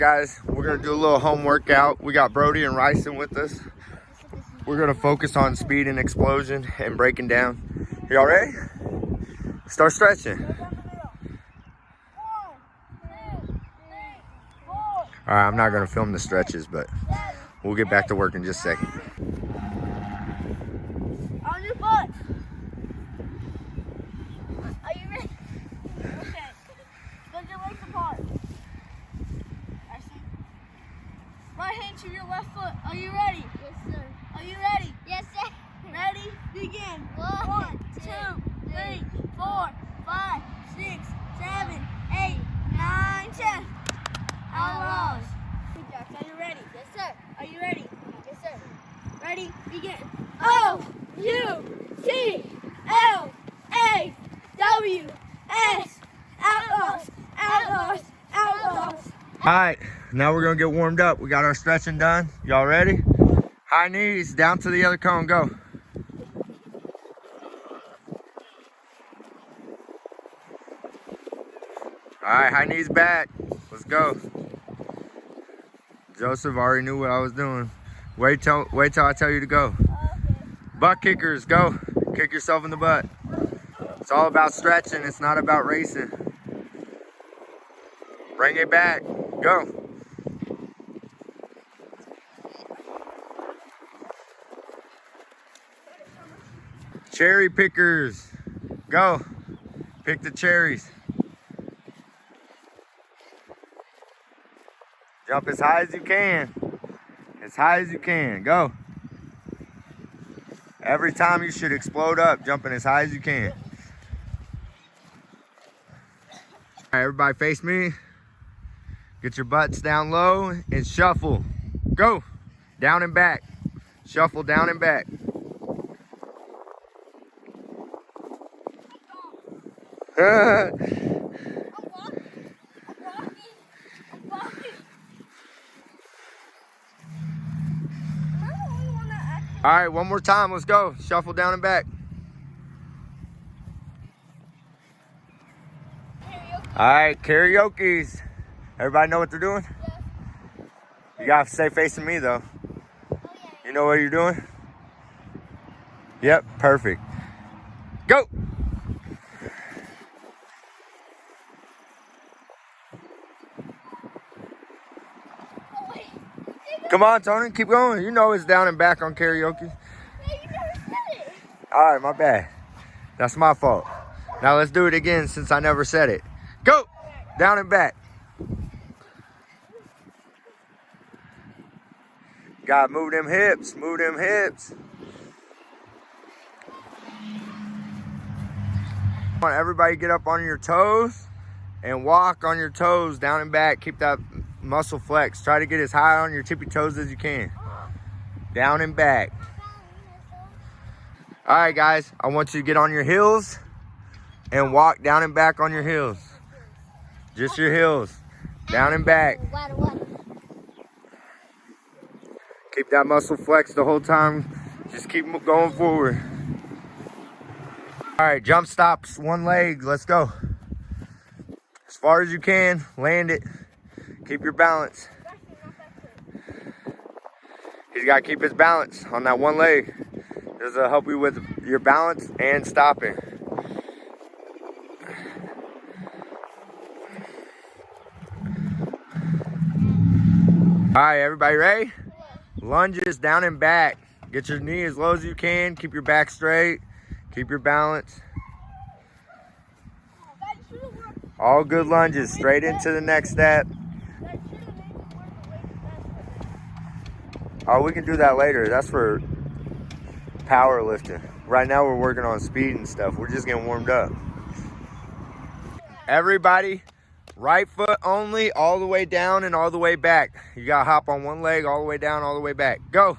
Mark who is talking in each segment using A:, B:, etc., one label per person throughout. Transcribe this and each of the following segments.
A: Guys, we're gonna do a little home workout. We got Brody and Ryson with us. We're gonna focus on speed and explosion and breaking down. Y'all ready? Start stretching. All right, I'm not gonna film the stretches, but we'll get back to work in just a second.
B: On your butt. Are you ready? Okay. Spread your legs apart. Right hand to your left foot. Are you ready? Yes, sir. Are you ready? Yes, sir. Ready? Begin. 1, 2, 3, 4, 5, 6, 7, 8, 9, 10. Outlaws. Are you ready? Yes, sir. Are you ready? Yes, sir. Ready? Begin. O-U-T-L-A-W-S. Outlaws. Outlaws. Outlaws.
A: All right, now we're gonna get warmed up. We got our stretching done. Y'all ready? High knees, down to the other cone, go. All right, high knees back. Let's go. Joseph already knew what I was doing. Wait till I tell you to go.
B: Okay.
A: Butt kickers, go. Kick yourself in the butt. It's all about stretching. It's not about racing. Bring it back. Go. Cherry pickers. Go. Pick the cherries. Jump as high as you can. As high as you can. Go. Every time you should explode up, jumping as high as you can. All right, everybody face me. Get your butts down low and shuffle. Go. Down and back. Shuffle down and back. All right, one more time. Let's go. Shuffle down and back. All right, karaoke's. Everybody know what they're doing?
B: Yes.
A: You gotta stay facing me though.
B: Oh, yeah.
A: You know what you're doing? Yep, perfect. Go.
B: Oh, wait.
A: Come on, Tony, keep going. You know it's down and back on karaoke.
B: Hey, you never said it.
A: All right, my bad. That's my fault. Now let's do it again since I never said it. Go. Down and back. Gotta move them hips, move them hips. Come on, everybody get up on your toes and walk on your toes down and back. Keep that muscle flex. Try to get as high on your tippy toes as you can. Down and back. All right, guys, I want you to get on your heels and walk down and back on your heels. Just your heels. Down and back. Keep that muscle flexed the whole time. Just keep going forward. All right, jump stops, one leg. Let's go. As far as you can, land it. Keep your balance. He's got to keep his balance on that one leg. This will help you with your balance and stopping. All right, everybody ready? Lunges down and back. Get your knee as low as you can. Keep your back straight. Keep your balance. All good lunges. Straight into the next step. Oh, we can do that later. That's for powerlifting. Right now we're working on speed and stuff. We're just getting warmed up. Everybody, right foot only, all the way down and all the way back. You gotta hop on one leg, all the way down, all the way back. Go.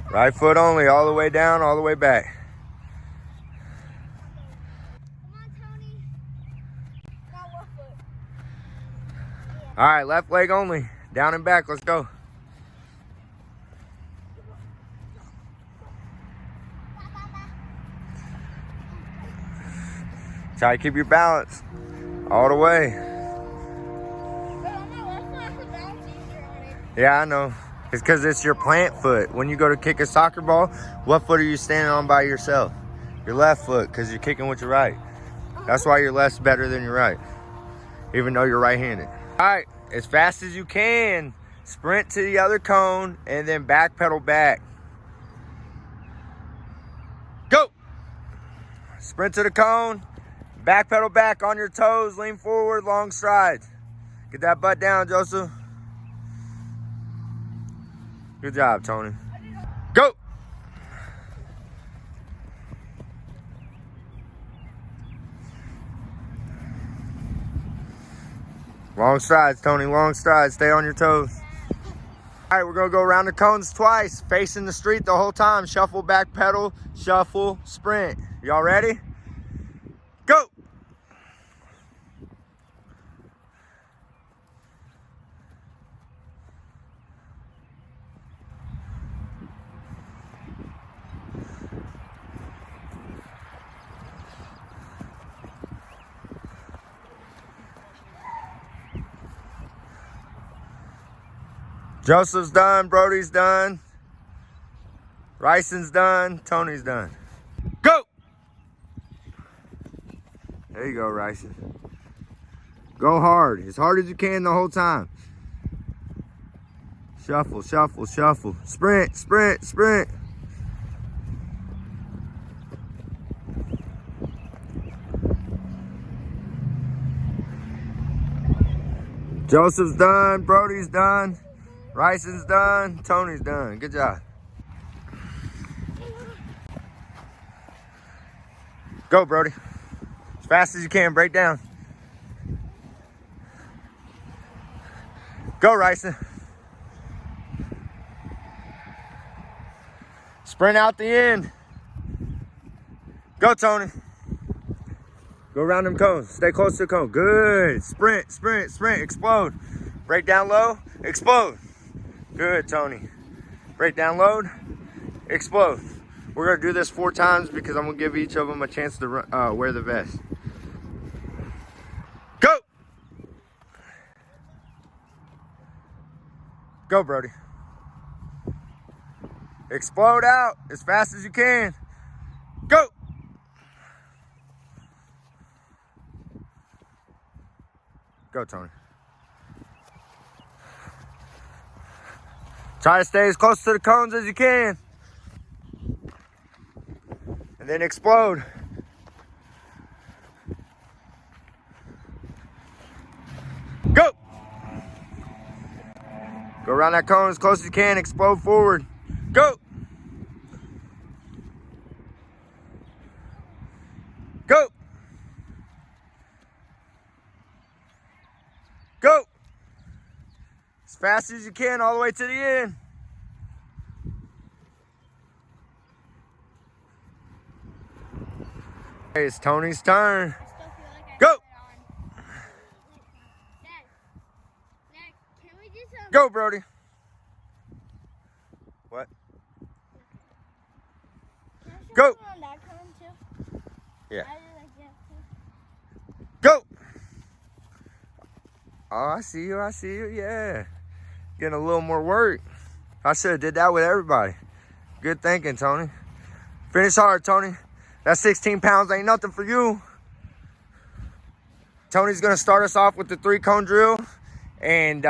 A: Right foot only, all the way down, all the way back.
B: Come on, Tony. Got one foot.
A: All right, left leg only, down and back. Let's go. Try to keep your balance all the way.
B: But on my left foot, I put balance easier on it.
A: Yeah, I know. It's because it's your plant foot. When you go to kick a soccer ball, what foot are you standing on by yourself? Your left foot, because you're kicking with your right. That's why your left's better than your right, even though you're right-handed. All right, as fast as you can, sprint to the other cone and then backpedal back. Go! Sprint to the cone, backpedal back on your toes, lean forward, long strides. Get that butt down, Joseph. Good job, Tony. Go! Long strides, Tony, long strides. Stay on your toes. All right, we're gonna go around the cones twice, facing the street the whole time. Shuffle, back pedal, shuffle, sprint. Y'all ready? Go! Joseph's done, Brody's done, Ryson's done, Tony's done. Go! There you go, Ryson. Go hard as you can the whole time. Shuffle, shuffle, shuffle. Sprint, sprint, sprint. Joseph's done, Brody's done, Ryson's done, Tony's done. Good job. Go, Brody. As fast as you can, break down. Go, Ryson. Sprint out the end. Go, Tony. Go around them cones. Stay close to the cone. Good. Sprint, sprint, sprint. Explode. Break down low. Explode. Good, Tony. Break down load. Explode. We're going to do this 4 times because I'm going to give each of them a chance to wear the vest. Go! Go, Brody. Explode out as fast as you can. Go! Go, Tony. Try to stay as close to the cones as you can. And then explode. Go! Go around that cone as close as you can. Explode forward. Go! Go! Go! As fast as you can, all the way to the end. Hey, it's Tony's turn. Go! Go, Brody. What? Go! Yeah. Go! Oh, I see you, yeah. Getting a little more work. I should have did that with everybody. Good thinking, Tony. Finish hard, Tony. That 16 pounds ain't nothing for you. Tony's gonna start us off with the 3-cone drill, and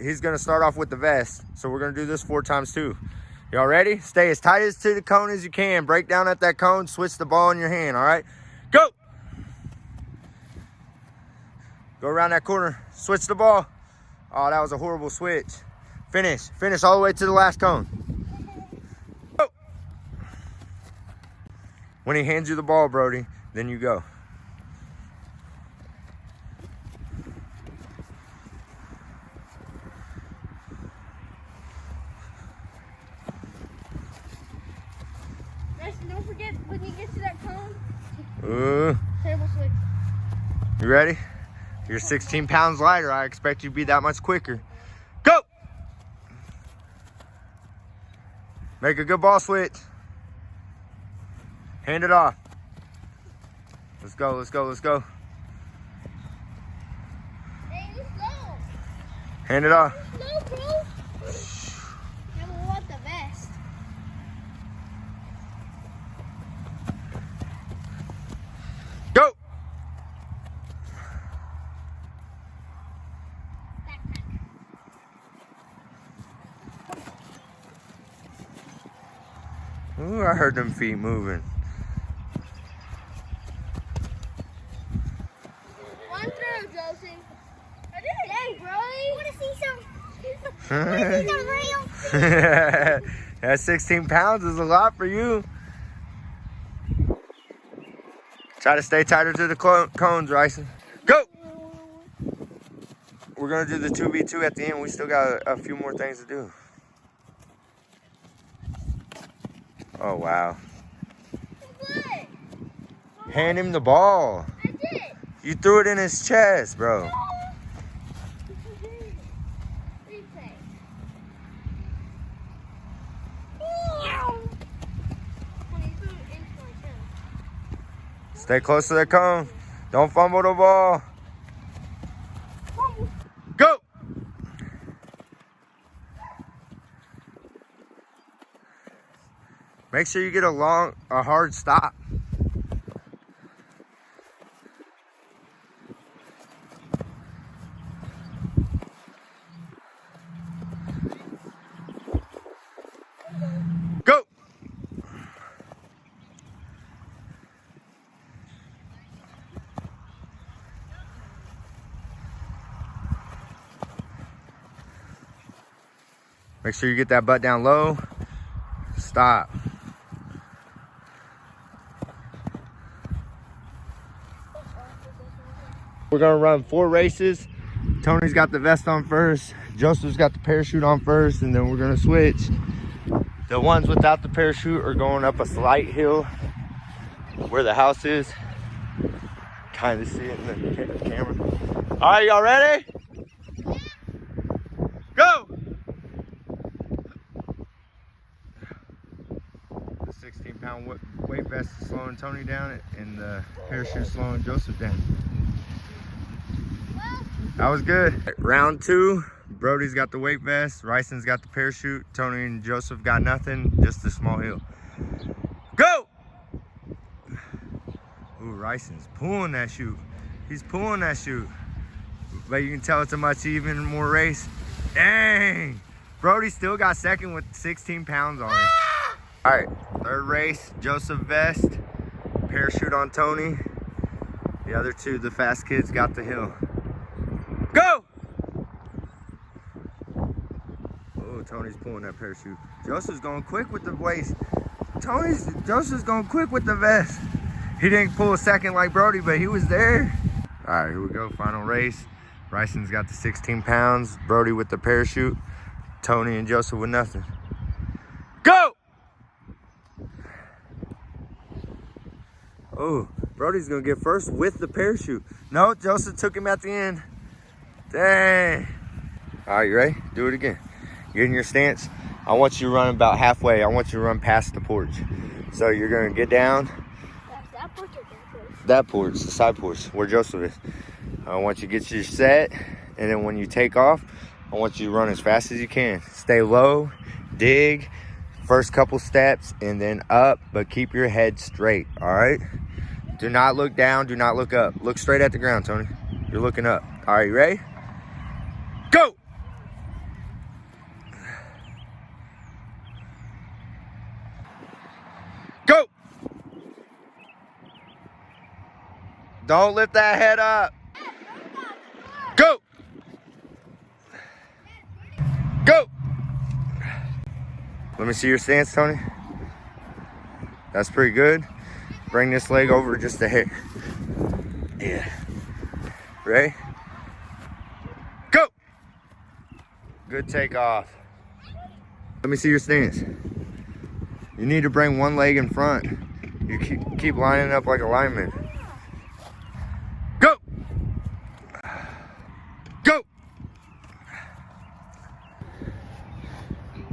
A: he's gonna start off with the vest. So we're gonna do this 4 times too. Y'all ready? Stay as tight as to the cone as you can. Break down at that cone, switch the ball in your hand, all right? Go! Go around that corner, switch the ball. Oh, that was a horrible switch. Finish all the way to the last cone. Go! When he hands you the ball, Brody, then you go.
B: Don't forget when you get to that cone. Terrible switch.
A: You ready? You're 16 pounds lighter. I expect you to be that much quicker. Go! Make a good ball switch. Hand it off. Let's go, let's go, let's go.
B: Hey, you slow.
A: Hand it off.
B: You slow, bro. Yeah, but we want the best.
A: Go! Ooh, I heard them feet moving.
B: One through, Josie. Dang, bro. Want to see some? Want to see some real feet?
A: That 16 pounds is a lot for you. Try to stay tighter to the cones, Ryson. Go! We're gonna do the 2v2 at the end. We still got a few more things to do. Oh, wow.
B: What?
A: Hand him the ball.
B: I did.
A: You threw it in his chest, bro.
B: Replay.
A: Stay close to the cone. Don't fumble the ball. Go! Make sure you get a hard stop. Go! Make sure you get that butt down low. Stop. We're gonna run 4 races. Tony's got the vest on first. Joseph's got the parachute on first, and then we're gonna switch. The ones without the parachute are going up a slight hill where the house is. Kind of see it in the camera. All right, y'all ready? Go! The 16-pound weight vest is slowing Tony down, and the parachute slowing Joseph down. That was good. Round 2, Brody's got the weight vest, Ryson's got the parachute, Tony and Joseph got nothing, just a small hill. Go! Ooh, Ryson's pulling that chute. He's pulling that chute. But you can tell it's a much even more race. Dang! Brody still got second with 16 pounds on it. All right, 3rd race, Joseph vest, parachute on Tony. The other 2, the fast kids, got the hill. Go! Oh, Tony's pulling that parachute. Joseph's going quick with the waist. Joseph's going quick with the vest. He didn't pull a second like Brody, but he was there. All right, here we go, final race. Ryson's got the 16 pounds, Brody with the parachute, Tony and Joseph with nothing. Go! Oh, Brody's gonna get first with the parachute. No, Joseph took him at the end. Dang. All right, you ready? Do it again. Get in your stance. I want you to run about halfway. I want you to run past the porch. So you're gonna get down.
B: That porch or that porch?
A: That porch, the side porch, where Joseph is. I want you to get your set, and then when you take off, I want you to run as fast as you can. Stay low, dig, first couple steps, and then up, but keep your head straight, all right? Do not look down, do not look up. Look straight at the ground, Tony. You're looking up. All right, you ready? Go! Go! Don't lift that head up. Go! Go! Let me see your stance, Tony. That's pretty good. Bring this leg over just a hair. Yeah. Ready? Go! Good takeoff. Let me see your stance. You need to bring one leg in front. You keep lining up like a lineman. Go! Go!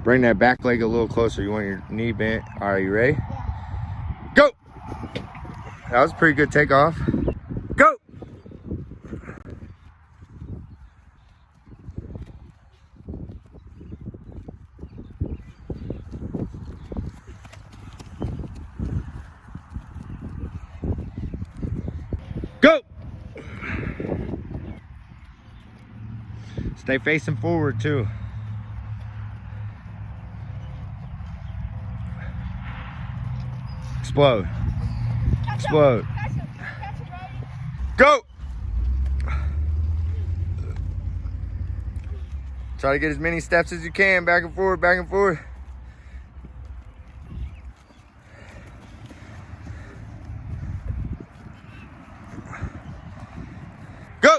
A: Bring that back leg a little closer. You want your knee bent. All right, you ready?
B: Yeah.
A: Go! That was a pretty good takeoff. Go! Go! Stay facing forward too. Explode. Explode. Go! Try to get as many steps as you can, back and forth, back and forth. Go!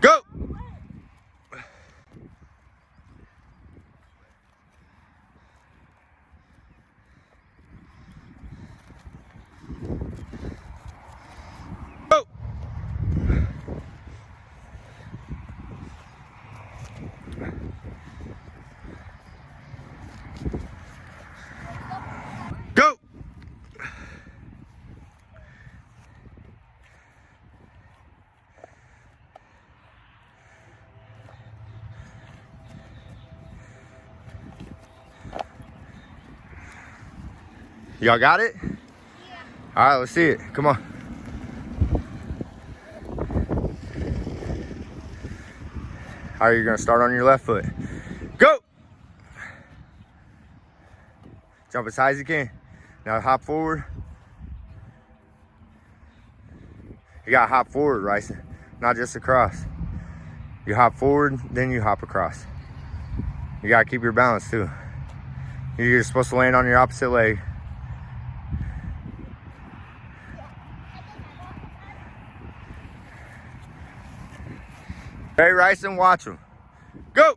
A: Go! Go! Go! Y'all got it? Yeah. All right, let's see it. Come on. All right, you're gonna start on your left foot. Go! Jump as high as you can. Now hop forward. You gotta hop forward, Ryson, not just across. You hop forward, then you hop across. You gotta keep your balance too. You're supposed to land on your opposite leg. Hey, Ryson, watch him. Go!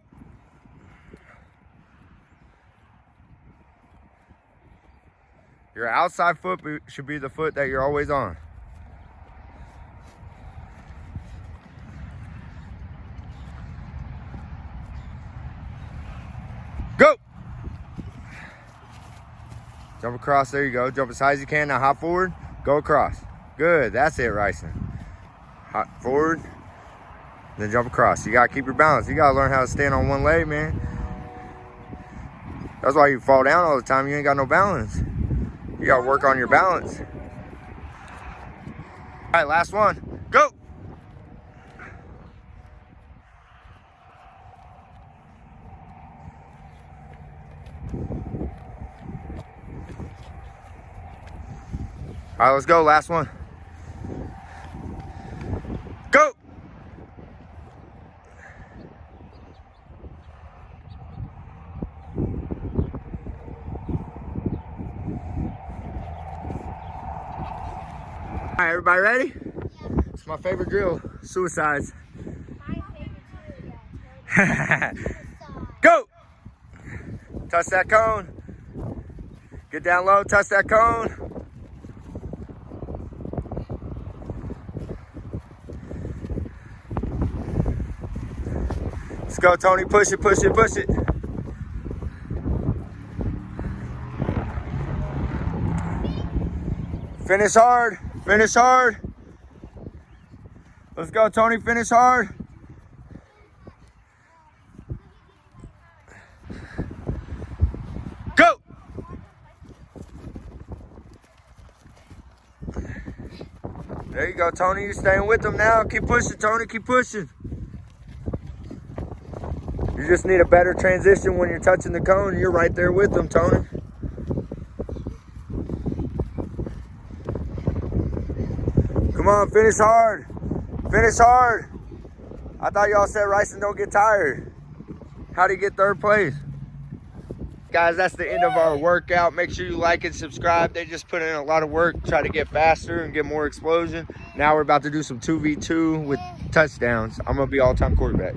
A: Your outside foot should be the foot that you're always on. Go! Jump across, there you go. Jump as high as you can, now hop forward, go across. Good, that's it, Ryson. Hop forward. Then jump across. You gotta keep your balance. You gotta learn how to stand on one leg, man. That's why you fall down all the time. You ain't got no balance. You gotta work on your balance. All right, last one. Go! All right, let's go. Last one. Go! All right, everybody ready? Yeah. It's my favorite drill, suicides. My favorite drill. Go! Touch that cone. Get down low, touch that cone. Let's go, Tony. Push it, push it, push it. Finish hard. Finish hard. Let's go, Tony. Finish hard. Go. There you go, Tony. You're staying with them now. Keep pushing, Tony. Keep pushing. You just need a better transition when you're touching the cone. You're right there with them, Tony. Come on, finish hard. Finish hard. I thought y'all said Ryson don't get tired. How'd he get third place? Guys, that's the end of our workout. Make sure you like and subscribe. They just put in a lot of work, try to get faster and get more explosion. Now we're about to do some 2v2 with touchdowns. I'm gonna be all-time quarterback.